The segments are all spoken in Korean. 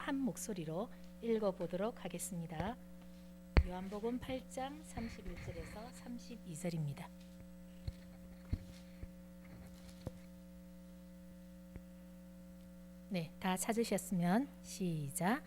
한 목소리로 읽어보도록 하겠습니다. 요한복음 8장 31절에서 32절입니다. 네, 다 찾으셨으면 시작.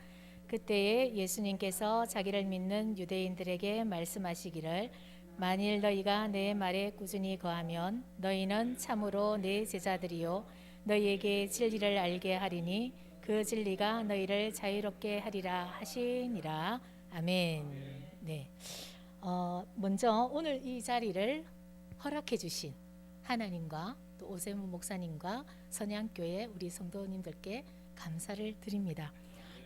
그때에 예수님께서 자기를 믿는 유대인들에게 말씀하시기를 만일 너희가 내 말에 꾸준히 거하면 너희는 참으로 내 제자들이요 너희에게 진리를 알게 하리니 그 진리가 너희를 자유롭게 하리라 하시니라. 아멘. 네. 먼저 오늘 이 자리를 허락해 주신 하나님과 또 오세무 목사님과 선양교회 우리 성도님들께 감사를 드립니다.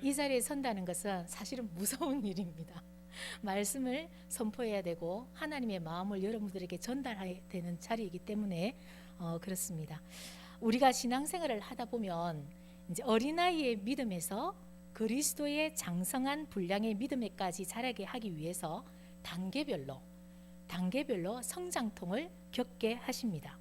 이 자리에 선다는 것은 사실은 무서운 일입니다. 말씀을 선포해야 되고 하나님의 마음을 여러분들에게 전달해야 되는 자리이기 때문에 그렇습니다. 우리가 신앙생활을 하다 보면 이제 어린아이의 믿음에서 그리스도의 장성한 분량의 믿음에까지 자라게 하기 위해서 단계별로 성장통을 겪게 하십니다.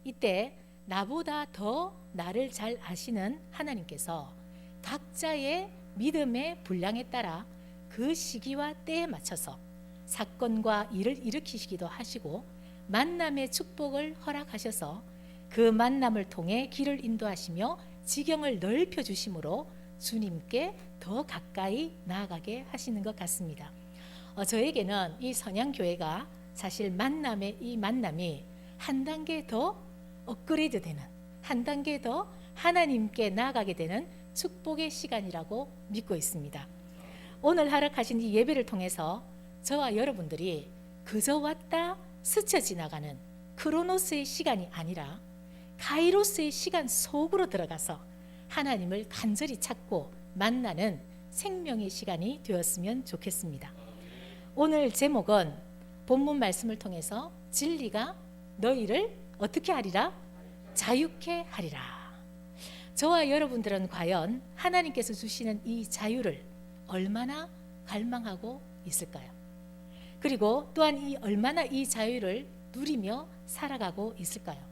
이때 나보다 더 나를 잘 아시는 하나님께서 각자의 믿음의 분량에 따라 그 시기와 때에 맞춰서 사건과 일을 일으키시기도 하시고 만남의 축복을 허락하셔서 그 만남을 통해 길을 인도하시며 지경을 넓혀 주심으로 주님께 더 가까이 나아가게 하시는 것 같습니다. 저에게는 이 선양교회가 사실 이 만남이 한 단계 더 업그레이드 되는, 한 단계 더 하나님께 나아가게 되는 축복의 시간이라고 믿고 있습니다. 오늘 허락하신 이 예배를 통해서 저와 여러분들이 그저 왔다 스쳐 지나가는 크로노스의 시간이 아니라 카이로스의 시간 속으로 들어가서 하나님을 간절히 찾고 만나는 생명의 시간이 되었으면 좋겠습니다. 오늘 제목은 본문 말씀을 통해서 진리가 너희를 어떻게 하리라? 자유케 하리라. 저와 여러분들은 과연 하나님께서 주시는 이 자유를 얼마나 갈망하고 있을까요? 그리고 또한 얼마나 이 자유를 누리며 살아가고 있을까요?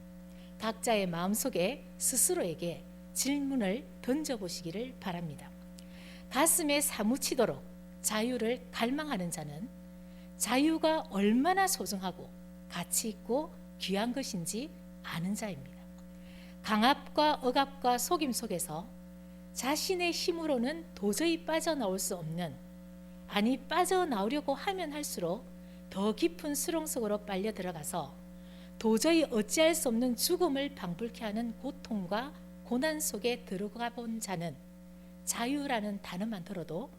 각자의 마음속에 스스로에게 질문을 던져보시기를 바랍니다. 가슴에 사무치도록 자유를 갈망하는 자는 자유가 얼마나 소중하고 가치 있고 귀한 것인지 아는 자입니다. 강압과 억압과 속임 속에서 자신의 힘으로는 도저히 빠져나올 수 없는, 아니 빠져나오려고 하면 할수록 더 깊은 수렁 속으로 빨려 들어가서 도저히 어찌할 수 없는 죽음을 방불케 하는 고통과 고난 속에 들어가 본 자는 자유라는 단어만 들어도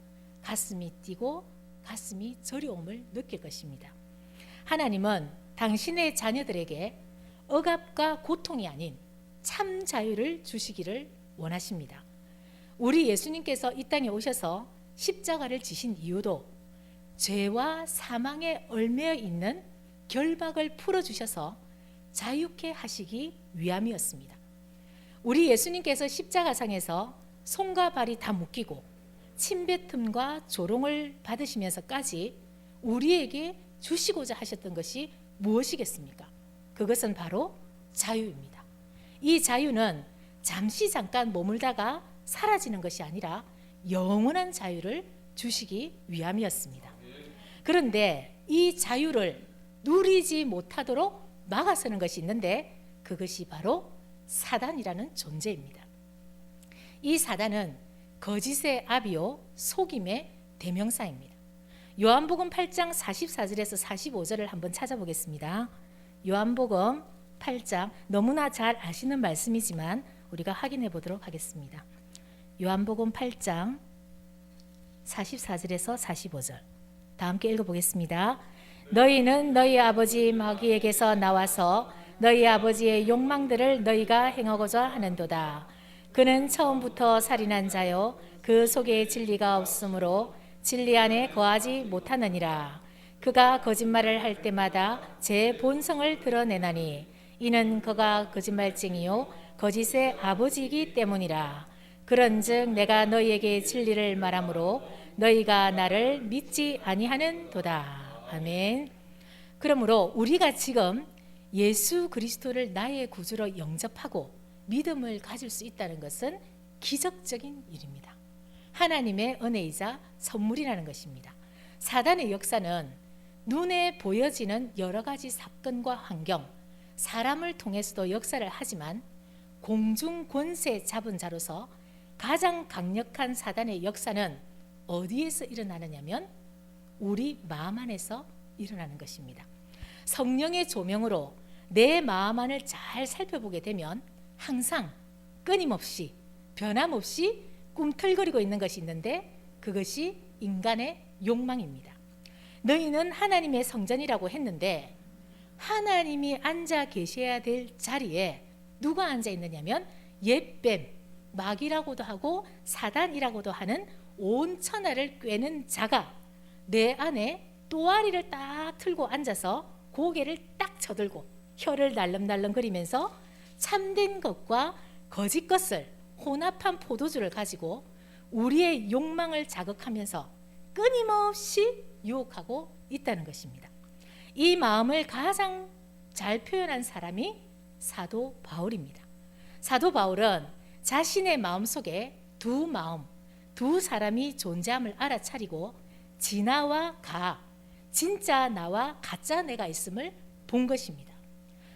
가슴이 뛰고 가슴이 저려옴을 느낄 것입니다. 하나님은 당신의 자녀들에게 억압과 고통이 아닌 참 자유를 주시기를 원하십니다. 우리 예수님께서 이 땅에 오셔서 십자가를 지신 이유도 죄와 사망에 얽매여 있는 결박을 풀어주셔서 자유케 하시기 위함이었습니다. 우리 예수님께서 십자가상에서 손과 발이 다 묶이고 침뱉음과 조롱을 받으시면서까지 우리에게 주시고자 하셨던 것이 무엇이겠습니까? 그것은 바로 자유입니다. 이 자유는 잠깐 머물다가 사라지는 것이 아니라 영원한 자유를 주시기 위함이었습니다. 그런데 이 자유를 누리지 못하도록 막아서는 것이 있는데 그것이 바로 사단이라는 존재입니다. 이 사단은 거짓의 아비요 속임의 대명사입니다. 요한복음 8장 44절에서 45절을 한번 찾아보겠습니다. 요한복음 8장 너무나 잘 아시는 말씀이지만 우리가 확인해 보도록 하겠습니다. 요한복음 8장 44절에서 45절 다 함께 읽어보겠습니다. 너희는 너희 아버지 마귀에게서 나와서 너희 아버지의 욕망들을 너희가 행하고자 하는도다. 그는 처음부터 살인한 자요 그 속에 진리가 없으므로 진리 안에 거하지 못하느니라. 그가 거짓말을 할 때마다 제 본성을 드러내나니 이는 그가 거짓말쟁이요 거짓의 아버지이기 때문이라. 그런즉 내가 너희에게 진리를 말하므로 너희가 나를 믿지 아니하는도다. 아멘. 그러므로 우리가 지금 예수 그리스도를 나의 구주로 영접하고 믿음을 가질 수 있다는 것은 기적적인 일입니다. 하나님의 은혜이자 선물이라는 것입니다. 사단의 역사는 눈에 보여지는 여러 가지 사건과 환경, 사람을 통해서도 역사를 하지만 공중 권세 잡은 자로서 가장 강력한 사단의 역사는 어디에서 일어나느냐면 우리 마음 안에서 일어나는 것입니다. 성령의 조명으로 내 마음 안을 잘 살펴보게 되면 항상 끊임없이 변함없이 꿈틀거리고 있는 것이 있는데 그것이 인간의 욕망입니다. 너희는 하나님의 성전이라고 했는데 하나님이 앉아 계셔야 될 자리에 누가 앉아 있느냐면 옛뱀, 마귀라고도 하고 사단이라고도 하는 온 천하를 꿰는 자가 내 안에 또아리를 딱 틀고 앉아서 고개를 딱 쳐들고 혀를 날름날름거리면서 참된 것과 거짓 것을 혼합한 포도주를 가지고 우리의 욕망을 자극하면서 끊임없이 유혹하고 있다는 것입니다. 이 마음을 가장 잘 표현한 사람이 사도 바울입니다. 사도 바울은 자신의 마음속에 두 마음, 두 사람이 존재함을 알아차리고 진화와 가, 진짜 나와 가짜 내가 있음을 본 것입니다.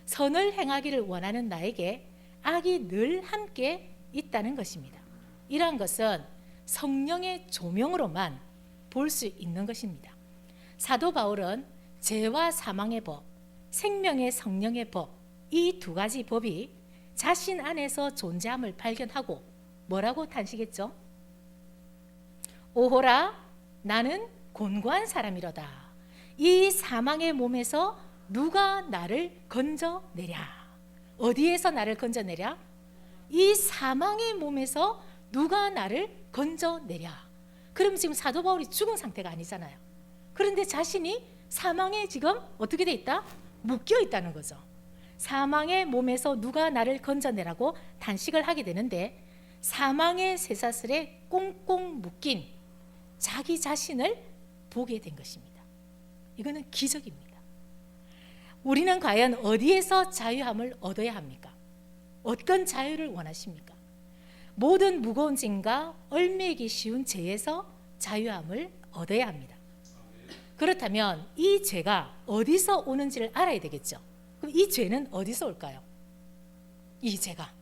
선을 행하기를 원하는 나에게 악이 늘 함께 있다는 것입니다. 이러한 것은 성령의 조명으로만 볼 수 있는 것입니다. 사도 바울은 죄와 사망의 법, 생명의 성령의 법, 이 두 가지 법이 자신 안에서 존재함을 발견하고 뭐라고 탄식했죠? 오호라 나는 곤고한 사람이로다. 이 사망의 몸에서 누가 나를 건져내랴. 어디에서 나를 건져내랴? 이 사망의 몸에서 누가 나를 건져내랴. 그럼 지금 사도 바울이 죽은 상태가 아니잖아요. 그런데 자신이 사망에 지금 어떻게 돼 있다? 묶여 있다는 거죠. 사망의 몸에서 누가 나를 건져내라고 단식을 하게 되는데 사망의 쇠사슬에 꽁꽁 묶인 자기 자신을 보게 된 것입니다. 이거는 기적입니다. 우리는 과연 어디에서 자유함을 얻어야 합니까? 어떤 자유를 원하십니까? 모든 무거운 짐과 얽매이기 쉬운 죄에서 자유함을 얻어야 합니다. 그렇다면 이 죄가 어디서 오는지를 알아야 되겠죠. 그럼 이 죄는 어디서 올까요? 이 죄가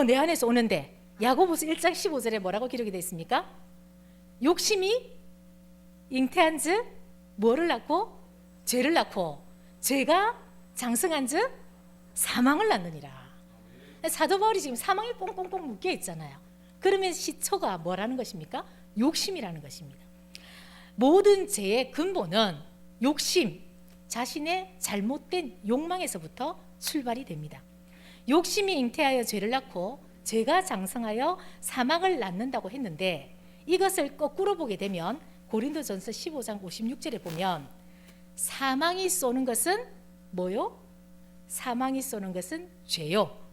내 안에서 오는데 야고보서 1장 15절에 뭐라고 기록이 되어 있습니까? 욕심이 잉태한 즉 뭐를 낳고? 죄를 낳고 죄가 장성한 즉 사망을 낳느니라. 사도 바울이 지금 사망에 뽕뽕뽕 묶여 있잖아요. 그러면 시초가 뭐라는 것입니까? 욕심이라는 것입니다. 모든 죄의 근본은 욕심, 자신의 잘못된 욕망에서부터 출발이 됩니다. 욕심이 잉태하여 죄를 낳고 죄가 장성하여 사망을 낳는다고 했는데 이것을 거꾸로 보게 되면 고린도전서 15장 56절에 보면 사망이 쏘는 것은 뭐요? 사망이 쏘는 것은 죄요.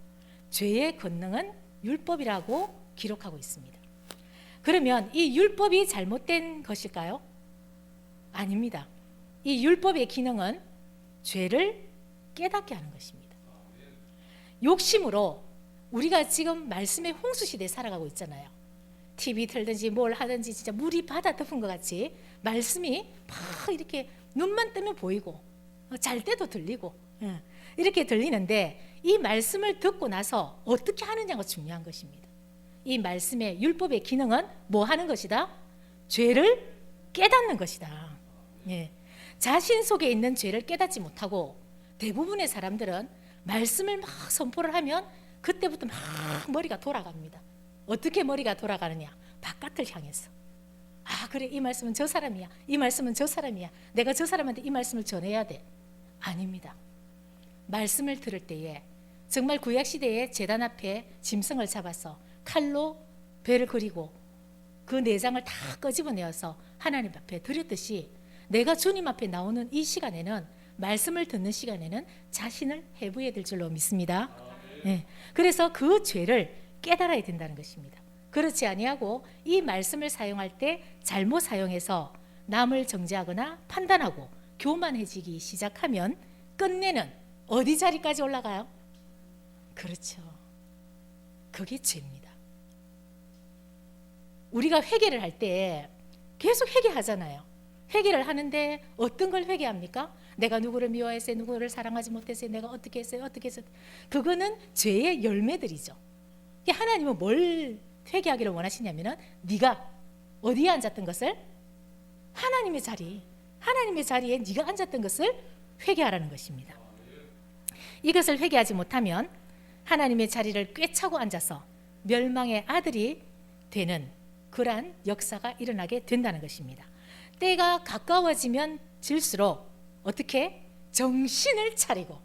죄의 권능은 율법이라고 기록하고 있습니다. 그러면 이 율법이 잘못된 것일까요? 아닙니다. 이 율법의 기능은 죄를 깨닫게 하는 것입니다. 욕심으로 우리가 지금 말씀의 홍수 시대에 살아가고 있잖아요. TV 틀든지 뭘 하든지 진짜 물이 바다 덮은 것 같이 말씀이 막 이렇게 눈만 뜨면 보이고 잘 때도 들리고 이렇게 들리는데 이 말씀을 듣고 나서 어떻게 하느냐가 중요한 것입니다. 이 말씀의 율법의 기능은 뭐 하는 것이다? 죄를 깨닫는 것이다. 자신 속에 있는 죄를 깨닫지 못하고 대부분의 사람들은 말씀을 막 선포를 하면 그때부터 막 머리가 돌아갑니다. 어떻게 머리가 돌아가느냐? 바깥을 향해서. 그래, 이 말씀은 저 사람이야. 이 말씀은 저 사람이야. 내가 저 사람한테 이 말씀을 전해야 돼. 아닙니다. 말씀을 들을 때에 정말 구약시대에 제단 앞에 짐승을 잡아서 칼로 배를 그리고 그 내장을 다 끄집어내어서 하나님 앞에 드렸듯이 내가 주님 앞에 나오는 이 시간에는 말씀을 듣는 시간에는 자신을 해부해야 될 줄로 믿습니다. 그래서 그 죄를 깨달아야 된다는 것입니다. 그렇지 아니하고 이 말씀을 사용할 때 잘못 사용해서 남을 정죄하거나 판단하고 교만해지기 시작하면 끝내는 어디 자리까지 올라가요? 그렇죠. 그게 죄입니다. 우리가 회개를 할 때 계속 회개하잖아요. 회개를 하는데 어떤 걸 회개합니까? 내가 누구를 미워했어요, 누구를 사랑하지 못했어요, 내가 어떻게 했어요, 어떻게 했어요. 그거는 죄의 열매들이죠. 하나님은 뭘 회개하기를 원하시냐면은 네가 어디에 앉았던 것을, 하나님의 자리에 네가 앉았던 것을 회개하라는 것입니다. 이것을 회개하지 못하면 하나님의 자리를 꿰차고 앉아서 멸망의 아들이 되는 그러한 역사가 일어나게 된다는 것입니다. 때가 가까워지면 질수록 어떻게? 정신을 차리고.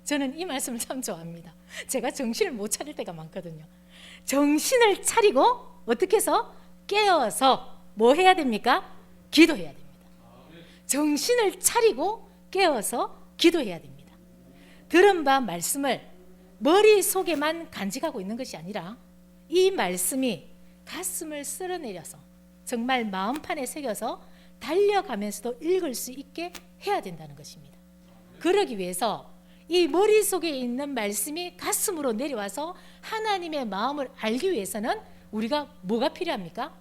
저는 이 말씀을 참 좋아합니다. 제가 정신을 못 차릴 때가 많거든요. 정신을 차리고 어떻게 해서? 깨어서 뭐 해야 됩니까? 기도해야 됩니다. 정신을 차리고 깨어서 기도해야 됩니다. 들은 바 말씀을 머릿속에만 간직하고 있는 것이 아니라 이 말씀이 가슴을 쓸어내려서 정말 마음판에 새겨서 달려가면서도 읽을 수 있게 해야 된다는 것입니다. 그러기 위해서 이 머릿속에 있는 말씀이 가슴으로 내려와서 하나님의 마음을 알기 위해서는 우리가 뭐가 필요합니까?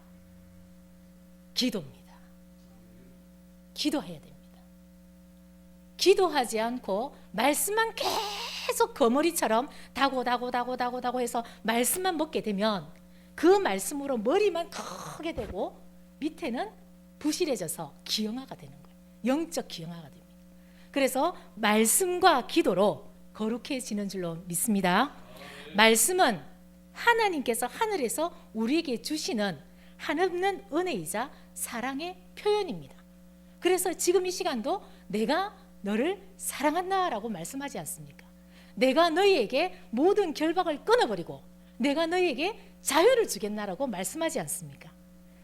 기도입니다. 기도해야 됩니다. 기도하지 않고 말씀만 계속 거머리처럼 다고 해서 말씀만 먹게 되면 그 말씀으로 머리만 크게 되고 밑에는 부실해져서 기형아가 되는 거예요. 영적 기형아가 됩니다. 그래서 말씀과 기도로 거룩해지는 줄로 믿습니다. 말씀은 하나님께서 하늘에서 우리에게 주시는 한없는 은혜이자 사랑의 표현입니다. 그래서 지금 이 시간도 내가 너를 사랑한다라고 말씀하지 않습니까? 내가 너희에게 모든 결박을 끊어버리고 내가 너희에게 자유를 주겠나라고 말씀하지 않습니까?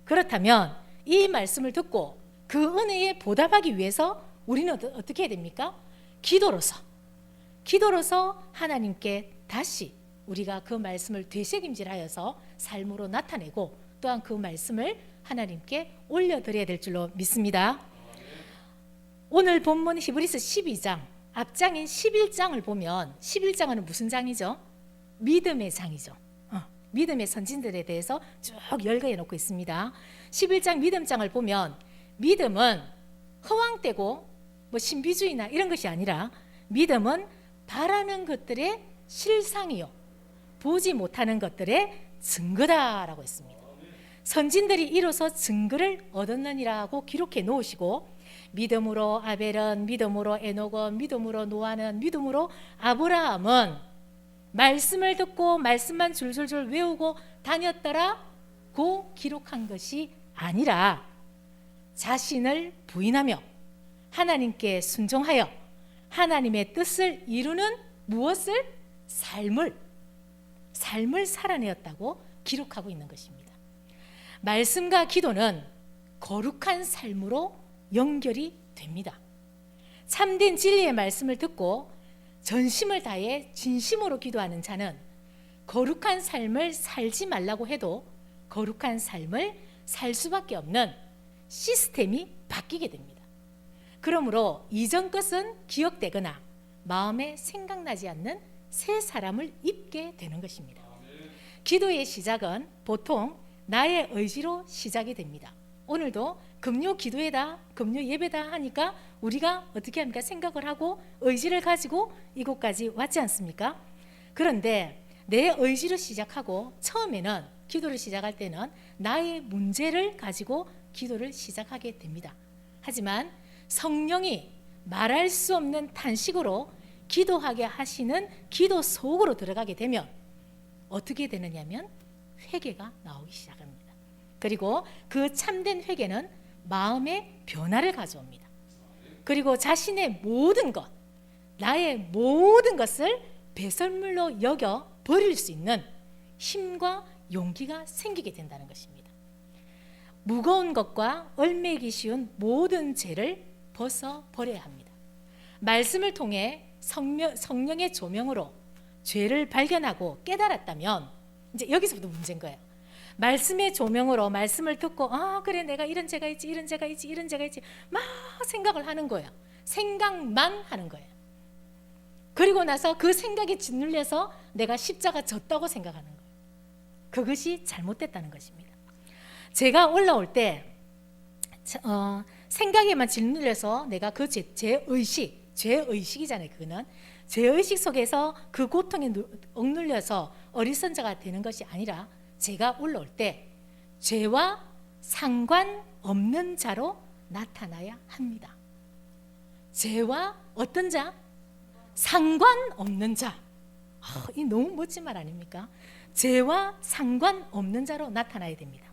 그렇다면 이 말씀을 듣고 그 은혜에 보답하기 위해서 우리는 어떻게 해야 됩니까? 기도로서 하나님께 다시 우리가 그 말씀을 되새김질하여서 삶으로 나타내고 또한 그 말씀을 하나님께 올려드려야 될 줄로 믿습니다. 오늘 본문 히브리서 12장 앞장인 11장을 보면 11장은 무슨 장이죠? 믿음의 장이죠. 믿음의 선진들에 대해서 쭉 열거해 놓고 있습니다. 11장 믿음장을 보면 믿음은 허황되고 뭐 신비주의나 이런 것이 아니라 믿음은 바라는 것들의 실상이요 보지 못하는 것들의 증거다라고 했습니다. 선진들이 이로써 증거를 얻었느니라고 기록해 놓으시고 믿음으로 아벨은, 믿음으로 에녹은, 믿음으로 노아는, 믿음으로 아브라함은 말씀을 듣고 말씀만 줄줄줄 외우고 다녔더라고 기록한 것이 아니라 자신을 부인하며 하나님께 순종하여 하나님의 뜻을 이루는 무엇을? 삶을 살아내었다고 기록하고 있는 것입니다. 말씀과 기도는 거룩한 삶으로 연결이 됩니다. 참된 진리의 말씀을 듣고 전심을 다해 진심으로 기도하는 자는 거룩한 삶을 살지 말라고 해도 거룩한 삶을 살 수밖에 없는 시스템이 바뀌게 됩니다. 그러므로 이전 것은 기억되거나 마음에 생각나지 않는 새 사람을 입게 되는 것입니다. 기도의 시작은 보통 나의 의지로 시작이 됩니다. 오늘도 금요 기도회다, 금요 예배다 하니까 우리가 어떻게 합니까? 생각을 하고 의지를 가지고 이곳까지 왔지 않습니까? 그런데 내 의지로 시작하고 처음에는 기도를 시작할 때는 나의 문제를 가지고 기도를 시작하게 됩니다. 하지만 성령이 말할 수 없는 탄식으로 기도하게 하시는 기도 속으로 들어가게 되면 어떻게 되느냐면 회개가 나오기 시작합니다. 그리고 그 참된 회개는 마음의 변화를 가져옵니다. 그리고 자신의 모든 것, 나의 모든 것을 배설물로 여겨 버릴 수 있는 힘과 용기가 생기게 된다는 것입니다. 무거운 것과 얽매이기 쉬운 모든 죄를 벗어버려야 합니다. 말씀을 통해 성령의 조명으로 죄를 발견하고 깨달았다면 이제 여기서부터 문제인 거예요. 말씀의 조명으로 말씀을 듣고 그래 내가 이런 죄가 있지 이런 죄가 있지 이런 죄가 있지 막 생각을 하는 거예요. 생각만 하는 거예요. 그리고 나서 그 생각에 짓눌려서 내가 십자가 졌다고 생각하는 거예요. 그것이 잘못됐다는 것입니다. 제가 올라올 때 생각에만 짓눌려서 내가 그 죄의식이잖아요. 그거는 죄의식 속에서 그 고통에 억눌려서 어리선자가 되는 것이 아니라 제가 올라올 때 죄와 상관없는 자로 나타나야 합니다. 죄와 어떤 자? 상관없는 자. 이 너무 멋진 말 아닙니까? 죄와 상관없는 자로 나타나야 됩니다.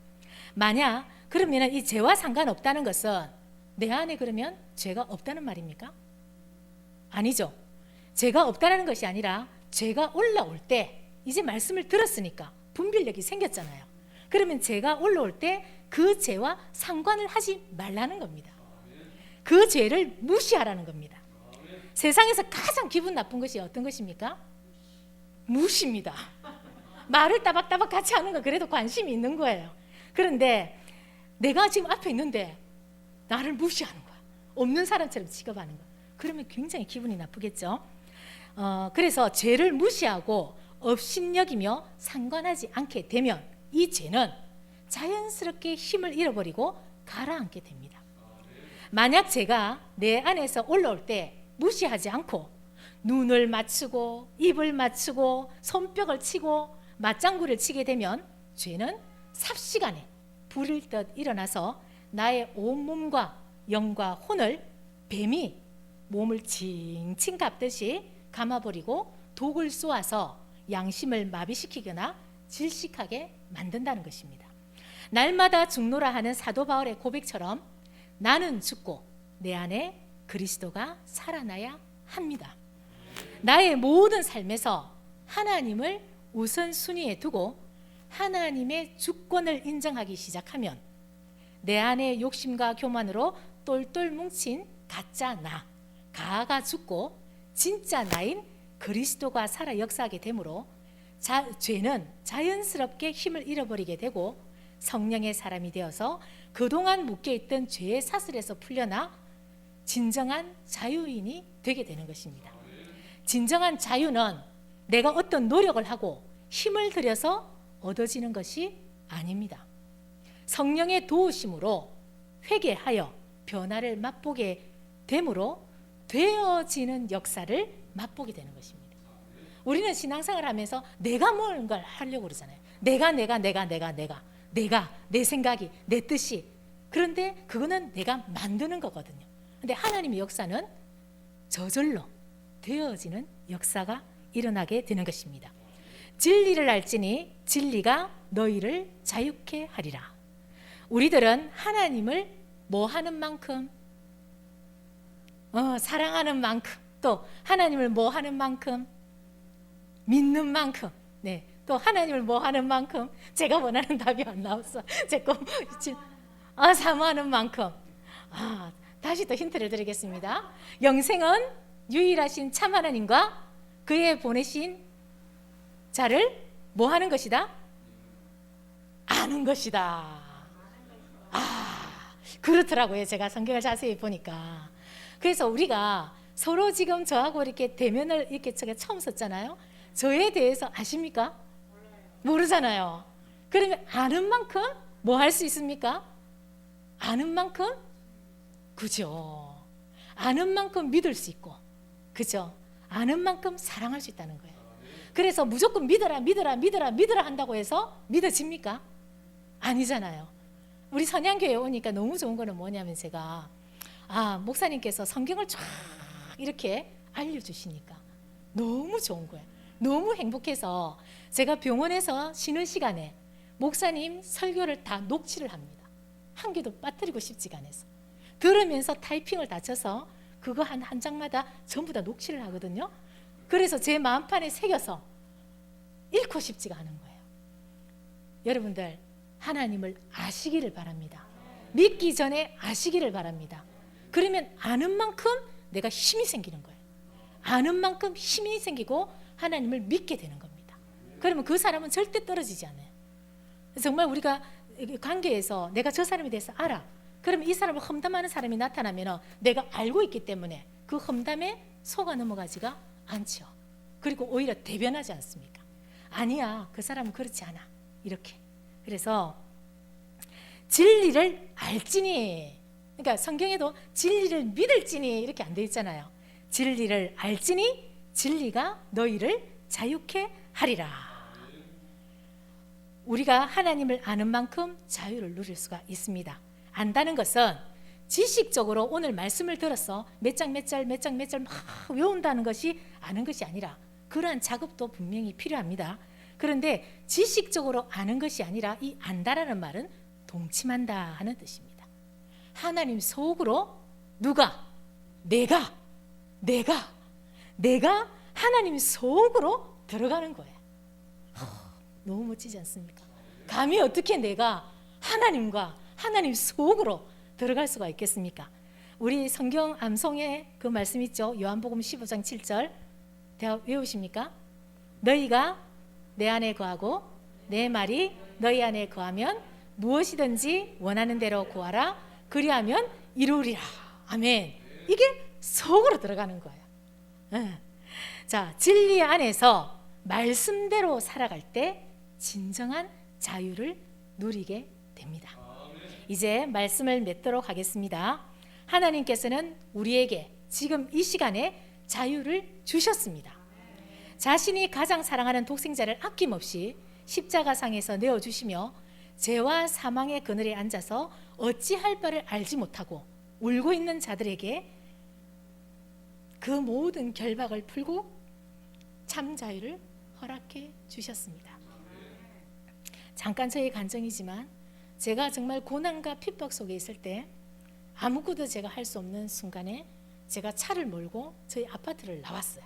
만약 그러면 이 죄와 상관없다는 것은 내 안에 그러면 죄가 없다는 말입니까? 아니죠. 죄가 없다는 것이 아니라 죄가 올라올 때 이제 말씀을 들었으니까 분별력이 생겼잖아요. 그러면 죄가 올라올 때 그 죄와 상관을 하지 말라는 겁니다. 그 죄를 무시하라는 겁니다. 세상에서 가장 기분 나쁜 것이 어떤 것입니까? 무시입니다. 말을 따박따박 같이 하는 거 그래도 관심이 있는 거예요. 그런데 내가 지금 앞에 있는데 나를 무시하는 거야. 없는 사람처럼 취급하는 거야. 그러면 굉장히 기분이 나쁘겠죠. 그래서 죄를 무시하고 업신여기며 상관하지 않게 되면 이 죄는 자연스럽게 힘을 잃어버리고 가라앉게 됩니다. 만약 제가 내 안에서 올라올 때 무시하지 않고 눈을 맞추고 입을 맞추고 손뼉을 치고 맞장구를 치게 되면 죄는 삽시간에 불일 듯 일어나서 나의 온몸과 영과 혼을 뱀이 몸을 칭칭 감듯이 감아버리고 독을 쏘아서 양심을 마비시키거나 질식하게 만든다는 것입니다. 날마다 죽노라 하는 사도 바울의 고백처럼 나는 죽고 내 안에 그리스도가 살아나야 합니다. 나의 모든 삶에서 하나님을 우선순위에 두고 하나님의 주권을 인정하기 시작하면 내 안의 욕심과 교만으로 똘똘 뭉친 가짜 나, 가가 죽고 진짜 나인 그리스도가 살아 역사하게 되므로 죄는 자연스럽게 힘을 잃어버리게 되고 성령의 사람이 되어서 그동안 묶여있던 죄의 사슬에서 풀려나 진정한 자유인이 되게 되는 것입니다. 진정한 자유는 내가 어떤 노력을 하고 힘을 들여서 얻어지는 것이 아닙니다. 성령의 도우심으로 회개하여 변화를 맛보게 됨으로 되어지는 역사를 맛보게 되는 것입니다. 우리는 신앙생활을 하면서 내가 뭔가를 하려고 그러잖아요. 내가 내 생각이 내 뜻이. 그런데 그거는 내가 만드는 거거든요. 근데 하나님의 역사는 저절로 되어지는 역사가 일어나게 되는 것입니다. 진리를 알지니 진리가 너희를 자유케 하리라. 우리들은 하나님을 뭐 하는 만큼 사랑하는 만큼 또 하나님을 뭐 하는 만큼 믿는 만큼 또 하나님을 뭐 하는 만큼 제가 원하는 답이 안 나왔어. 사모하는 만큼 다시 또 힌트를 드리겠습니다. 영생은 유일하신 참 하나님과 그의 보내신 자를 뭐 하는 것이다? 아는 것이다. 그렇더라고요. 제가 성경을 자세히 보니까. 그래서 우리가 서로 지금 저하고 이렇게 대면을 이렇게 제가 처음 썼잖아요. 저에 대해서 아십니까? 모르잖아요. 그러면 아는 만큼 뭐 할 수 있습니까? 아는 만큼 그죠. 아는 만큼 믿을 수 있고 그죠. 아는 만큼 사랑할 수 있다는 거예요. 그래서 무조건 믿어라 한다고 해서 믿어집니까? 아니잖아요. 우리 선양교회 오니까 너무 좋은 거는 뭐냐면 제가 목사님께서 성경을 쫙 이렇게 알려주시니까 너무 좋은 거예요. 너무 행복해서 제가 병원에서 쉬는 시간에 목사님 설교를 다 녹취를 합니다. 한 개도 빠뜨리고 싶지가 않아서 들으면서 타이핑을 다 쳐서 그거 한 장마다 전부 다 녹취를 하거든요. 그래서 제 마음판에 새겨서 읽고 싶지가 않은 거예요. 여러분들 하나님을 아시기를 바랍니다. 믿기 전에 아시기를 바랍니다. 그러면 아는 만큼 내가 힘이 생기는 거예요. 아는 만큼 힘이 생기고 하나님을 믿게 되는 겁니다. 그러면 그 사람은 절대 떨어지지 않아요. 정말 우리가 관계에서 내가 저 사람에 대해서 알아. 그러면 이 사람을 험담하는 사람이 나타나면 내가 알고 있기 때문에 그 험담에 속아 넘어가지가 않죠. 그리고 오히려 대변하지 않습니까? 아니야, 그 사람은 그렇지 않아. 이렇게. 그래서 진리를 알지니. 그러니까 성경에도 진리를 믿을지니 이렇게 안 돼 있잖아요. 진리를 알지니 진리가 너희를 자유케 하리라. 우리가 하나님을 아는 만큼 자유를 누릴 수가 있습니다. 안다는 것은 지식적으로 오늘 말씀을 들어서 몇 장 몇 절 막 외운다는 것이 아는 것이 아니라 그러한 작업도 분명히 필요합니다. 그런데 지식적으로 아는 것이 아니라 이 안다라는 말은 동침한다 하는 뜻입니다. 하나님 속으로 누가? 내가 하나님 속으로 들어가는 거예요. 너무 멋지지 않습니까? 감히 어떻게 내가 하나님과 하나님 속으로 들어갈 수가 있겠습니까? 우리 성경 암송에 그 말씀 있죠. 요한복음 15장 7절 다 외우십니까? 너희가 내 안에 거하고 내 말이 너희 안에 거하면 무엇이든지 원하는 대로 구하라. 그리하면 이루리라. 아멘. 이게 속으로 들어가는 거예요. 자, 진리 안에서 말씀대로 살아갈 때 진정한 자유를 누리게 됩니다. 이제 말씀을 맺도록 하겠습니다. 하나님께서는 우리에게 지금 이 시간에 자유를 주셨습니다. 자신이 가장 사랑하는 독생자를 아낌없이 십자가상에서 내어주시며 죄와 사망의 그늘에 앉아서 어찌할 바를 알지 못하고 울고 있는 자들에게 그 모든 결박을 풀고 참 자유를 허락해 주셨습니다. 잠깐 저의 간증이지만 제가 정말 고난과 핍박 속에 있을 때 아무것도 제가 할 수 없는 순간에 제가 차를 몰고 저희 아파트를 나왔어요.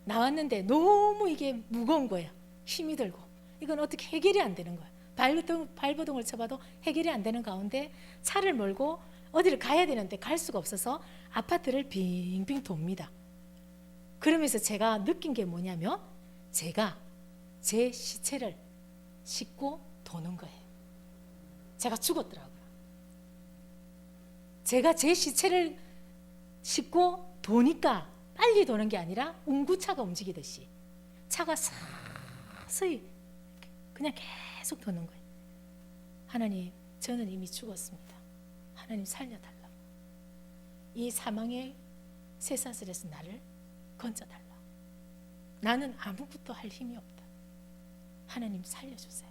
나왔는데 너무 이게 무거운 거예요. 힘이 들고 이건 어떻게 해결이 안 되는 거예요. 발버둥을 쳐봐도 해결이 안 되는 가운데 차를 몰고 어디를 가야 되는데 갈 수가 없어서 아파트를 빙빙 돕니다. 그러면서 제가 느낀 게 뭐냐면 제가 제 시체를 싣고 도는 거예요. 제가 죽었더라고요. 제가 제 시체를 싣고 도니까 빨리 도는 게 아니라 운구차가 움직이듯이 차가 서서히 그냥 계속 도는 거예요. 하나님, 저는 이미 죽었습니다. 하나님 살려달라고. 이 사망의 쇠사슬에서 나를 건져달라고. 나는 아무것도 할 힘이 없다. 하나님 살려주세요.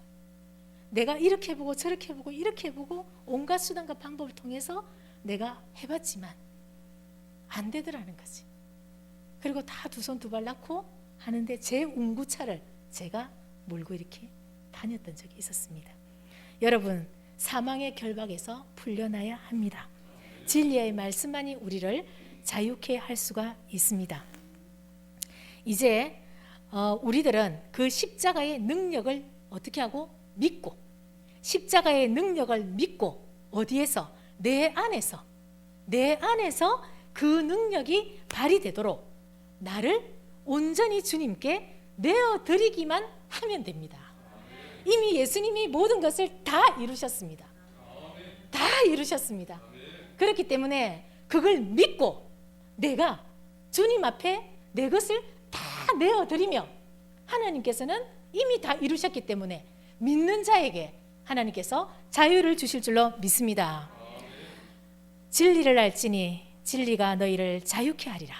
내가 이렇게 해보고 저렇게 해보고 이렇게 해보고 온갖 수단과 방법을 통해서 내가 해봤지만 안 되더라는 거지. 그리고 다 두 손 두 발 낳고 하는데 제 운구차를 제가 몰고 이렇게 다녔던 적이 있었습니다. 여러분, 사망의 결박에서 풀려나야 합니다. 진리의 말씀만이 우리를 자유케 할 수가 있습니다. 이제 우리들은 그 십자가의 능력을 어떻게 하고? 믿고, 십자가의 능력을 믿고 어디에서? 내 안에서 그 능력이 발휘되도록 나를 온전히 주님께 내어드리기만 하면 됩니다. 이미 예수님이 모든 것을 다 이루셨습니다. 다 이루셨습니다. 그렇기 때문에 그걸 믿고 내가 주님 앞에 내 것을 다 내어드리며 하나님께서는 이미 다 이루셨기 때문에 믿는 자에게 하나님께서 자유를 주실 줄로 믿습니다. 진리를 알지니 진리가 너희를 자유케 하리라.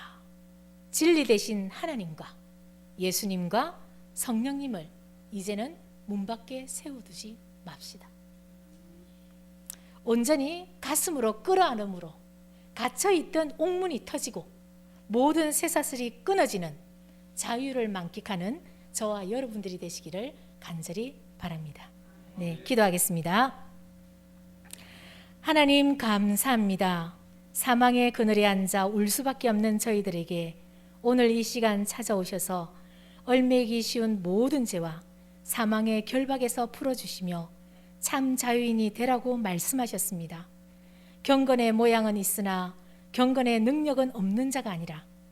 진리 대신 하나님과 예수님과 성령님을 이제는 문 밖에 세워두지 맙시다. 온전히 가슴으로 끌어안음으로 갇혀있던 옥문이 터지고 모든 쇠사슬이 끊어지는 자유를 만끽하는 저와 여러분들이 되시기를 간절히 바랍니다. 네, 기도하겠습니다. 하나님 감사합니다. 사망의 그늘에 앉아 울 수밖에 없는 저희들에게 오늘 이 시간 찾아오셔서 얼매기 쉬운 모든 죄와 사망의 결박에서 풀어주시며 참 자유인이 되라고 말씀하셨습니다. 경건의 모양은 있으나 경건의 능력은 없는 자가 아니라